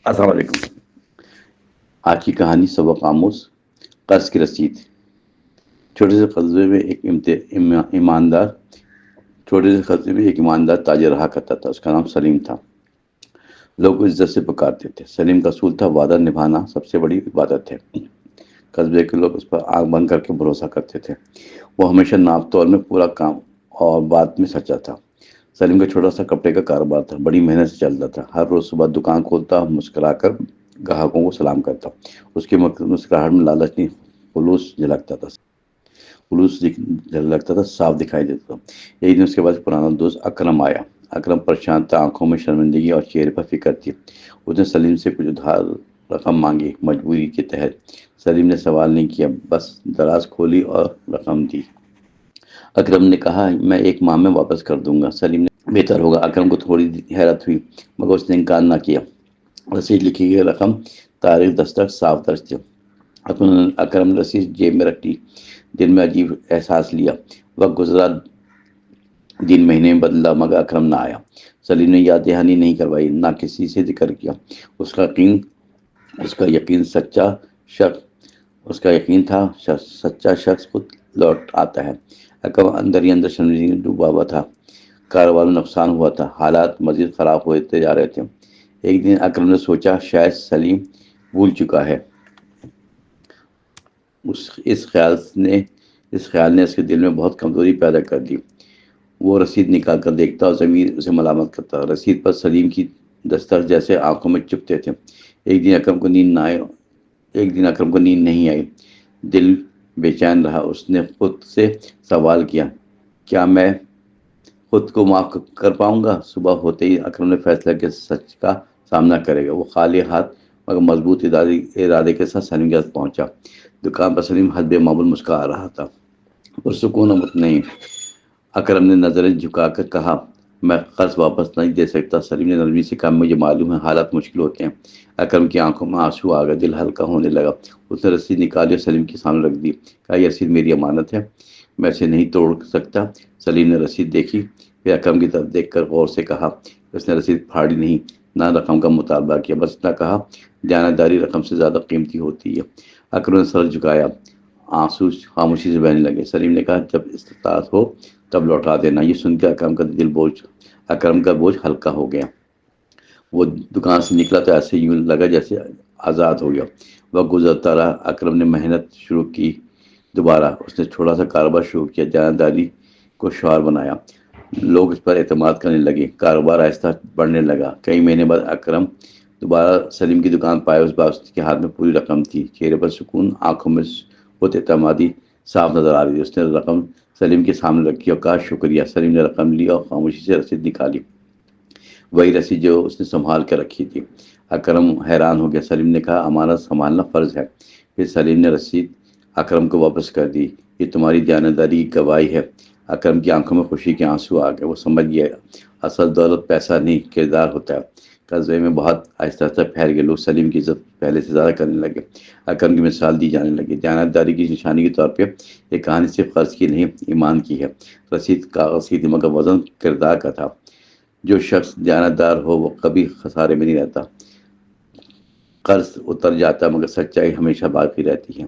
السلام علیکم۔ آج کی کہانی سبق آموز قرض کی رسید۔ چھوٹے سے قصبے میں ایک ایماندار تاجر رہا کرتا تھا۔ اس کا نام سلیم تھا۔ لوگ کو عزت سے پکارتے تھے۔ سلیم کا اصول تھا وعدہ نبھانا سب سے بڑی عبادت ہے۔ قصبے کے لوگ اس پر آنکھ بند کر کے بھروسہ کرتے تھے۔ وہ ہمیشہ ناپ تول میں پورا کام اور بات میں سچا تھا۔ سلیم کا چھوٹا سا کپڑے کا کاروبار تھا، بڑی محنت سے چلتا تھا۔ ہر روز صبح دکان کھولتا، مسکرا کر گاہکوں کو سلام کرتا۔ اس کی مسکراہٹ میں لالچ نہیں، خلوص جھلکتا تھا، صاف دکھائی دیتا تھا۔ ایک دن اس کے بعد پرانا دوست اکرم آیا۔ اکرم پریشان تھا، آنکھوں میں شرمندگی اور چہرے پر فکر تھی۔ اس نے سلیم سے کچھ ادھار رقم مانگی، مجبوری کے تحت۔ سلیم نے سوال نہیں کیا، بس دراز کھولی اور رقم دی۔ اکرم نے کہا میں ایک ماہ میں واپس کر دوں گا۔ سلیم نے بہتر ہوگا۔ اکرم کو تھوڑی حیرت ہوئی، مگر اس نے انکار نہ کیا۔ رسید لکھی گئی رقم، تاریخ، دستخط ساف درج تھے۔ اکرم نے رسید جیب میں رکھ لی۔ دل میں عجیب احساس لیا۔ وقت گزرا، دن مہینے میں بدلا، مگر اکرم نہ آیا۔ سلیم نے یاد دہانی نہیں کروائی، نہ کسی سے ذکر کیا۔ اس کا یقین تھا سچا شخص خود لوٹ آتا ہے۔ اکرم اندر ہی اندر شرمندگی میں ڈوبا ہوا تھا۔ کاروبار میں نقصان ہوا تھا، حالات مزید خراب ہوتے جا رہے تھے۔ ایک دن اکرم نے سوچا شاید سلیم بھول چکا ہے۔ اس خیال نے اس کے دل میں بہت کمزوری پیدا کر دی۔ وہ رسید نکال کر دیکھتا اور ضمیر اسے ملامت کرتا۔ رسید پر سلیم کی دستخط جیسے آنکھوں میں چبھتے تھے۔ ایک دن اکرم کو نیند نہیں آئی، دل بے چین رہا۔ اس نے خود سے سوال کیا، کیا میں خود کو معاف کر پاؤں گا؟ صبح ہوتے ہی اکرم نے فیصلہ کیا سچ کا سامنا کرے گا۔ وہ خالی ہاتھ مگر مضبوط ارادے کے ساتھ سلیم کے پاس پہنچا۔ دکان پر سلیم حسب معمول مسکرا رہا تھا، پرسکون اور مطمئن۔ اکرم نے نظریں جھکا کر کہا میں قرض واپس نہیں دے سکتا۔ سلیم نے نرمی سے کہا مجھے معلوم ہے حالات مشکل ہوتے ہیں۔ اکرم کی آنکھوں میں آنسو آ گئے، دل ہلکا ہونے لگا۔ اس نے رسید نکالی اور سلیم کے سامنے رکھ دی۔ کہا یہ رسید میری امانت ہے، میں اسے نہیں توڑ سکتا۔ سلیم نے رسید دیکھی، پھر اکرم کی طرف دیکھ کر غور سے کہا۔ اس نے رسید پھاڑی نہیں، نہ رقم کا مطالبہ کیا، بس اتنا کہا دیانتداری رقم سے زیادہ قیمتی ہوتی ہے۔ اکرم نے سر جھکایا، آنسو خاموشی سے بہنے لگے۔ سلیم نے کہا جب استطاعت ہو تب لوٹا دینا۔ یہ سن کے اکرم کا بوجھ ہلکا ہو گیا۔ وہ دکان سے نکلا تو ایسے یوں لگا جیسے آزاد ہو گیا۔ وقت گزرتا رہا، اکرم نے محنت شروع کی دوبارہ۔ اس نے چھوٹا سا کاروبار شروع کیا، دیانتداری کو شعار بنایا۔ لوگ اس پر اعتماد کرنے لگے، کاروبار آہستہ بڑھنے لگا۔ کئی مہینے بعد اکرم دوبارہ سلیم کی دکان پائے۔ اس بار اس کے ہاتھ میں پوری رقم تھی، چہرے پر سکون، آنکھوں میں خود اعتمادی صاف نظر آ رہی تھی۔ اس نے رقم سلیم کے سامنے رکھی اور کہا شکریہ۔ سلیم نے رقم لی اور خاموشی سے رسید نکالی، وہی رسید جو اس نے سنبھال کے رکھی تھی۔ اکرم حیران ہو گیا۔ سلیم نے کہا امانت سنبھالنا فرض ہے۔ پھر سلیم نے رسید اکرم کو واپس کر دی۔ یہ تمہاری دیانتداری کی گواہی ہے۔ اکرم کی آنکھوں میں خوشی کے آنسو آ گئے۔ وہ سمجھ گیا اصل دولت پیسہ نہیں، کردار ہوتا ہے۔ قصبے میں بہت آہستہ آہستہ پھیل گئے، لوگ سلیم کی عزت پہلے سے زیادہ کرنے لگے۔ اکرم کی مثال دی جانے لگی۔ دیانتداری کی نشانی کے طور پہ یہ کہانی صرف قرض کی نہیں، ایمان کی ہے۔ رسید کاغذ کی تھی مگر وزن کردار کا تھا۔ جو شخص دیانتدار ہو وہ کبھی خسارے میں نہیں رہتا۔ قرض اتر جاتا مگر سچائی ہمیشہ باقی رہتی ہے۔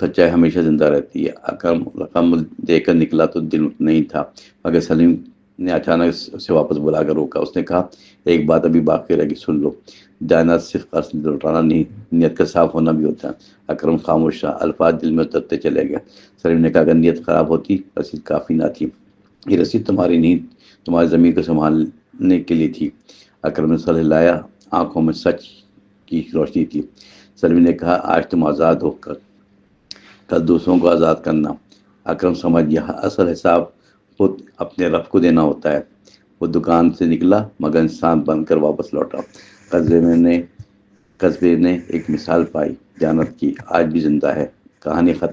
سچائی ہمیشہ زندہ رہتی ہے۔ اکرم رقم دے کر نکلا تو دل نہیں تھا، مگر سلیم نے اچانک اسے واپس بلا کر روکا۔ اس نے کہا ایک بات ابھی باقی رہ گئی، سن لو۔ دیانت صرف قرض لوٹانا نہیں، نیت کا صاف ہونا بھی ہوتا ہے۔ اکرم خاموش رہا، الفاظ دل میں اترتے چلے گئے۔ سلیم نے کہا اگر نیت خراب ہوتی رسید کافی نہ تھی۔ یہ رسید تمہاری نہیں، تمہاری ضمیر کو سنبھالنے کے لیے تھی۔ اکرم نے سر ہلایا، آنکھوں میں سچ کی روشنی تھی۔ سلیم نے کہا آج تم آزاد ہو، کل دوسروں کو آزاد کرنا۔ اکرم سمجھ گیا اصل حساب خود اپنے رب کو دینا ہوتا ہے۔ وہ دکان سے نکلا مگر انسان بن کر واپس لوٹا۔ قصبے نے ایک مثال پائی، دیانت کی، آج بھی زندہ ہے۔ کہانی ختم۔